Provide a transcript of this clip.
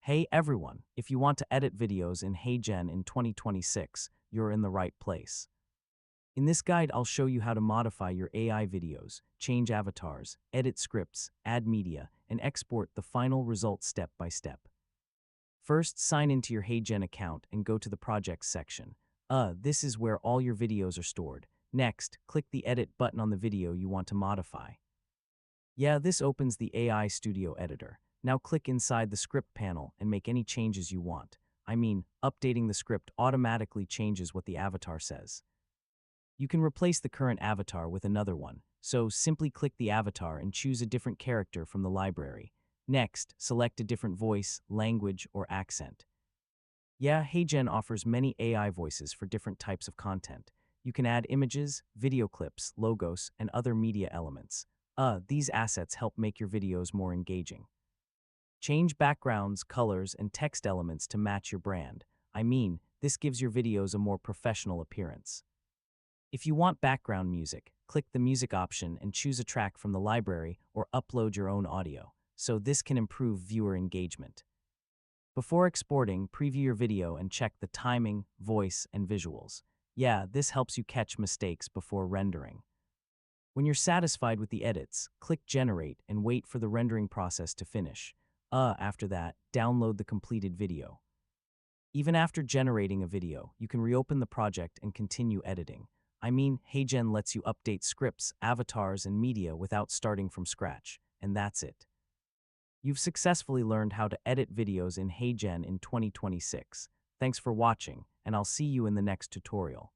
Hey everyone, if you want to edit videos in HeyGen in 2026, you're in the right place. In this guide, I'll show you how to modify your AI videos, change avatars, edit scripts, add media, and export the final result step by step. First, sign into your HeyGen account and go to the Projects section. This is where all your videos are stored. Next, click the Edit button on the video you want to modify. Yeah, this opens the AI Studio Editor. Now click inside the script panel and make any changes you want. Updating the script automatically changes what the avatar says. You can replace the current avatar with another one, so simply click the avatar and choose a different character from the library. Next, select a different voice, language, or accent. Yeah, HeyGen offers many AI voices for different types of content. You can add images, video clips, logos, and other media elements. These assets help make your videos more engaging. Change backgrounds, colors, and text elements to match your brand. This gives your videos a more professional appearance. If you want background music, click the music option and choose a track from the library or upload your own audio, so this can improve viewer engagement. Before exporting, preview your video and check the timing, voice, and visuals. Yeah, this helps you catch mistakes before rendering. When you're satisfied with the edits, click Generate and wait for the rendering process to finish. After that, download the completed video. Even after generating a video, you can reopen the project and continue editing. HeyGen lets you update scripts, avatars, and media without starting from scratch. And that's it. You've successfully learned how to edit videos in HeyGen in 2026. Thanks for watching, and I'll see you in the next tutorial.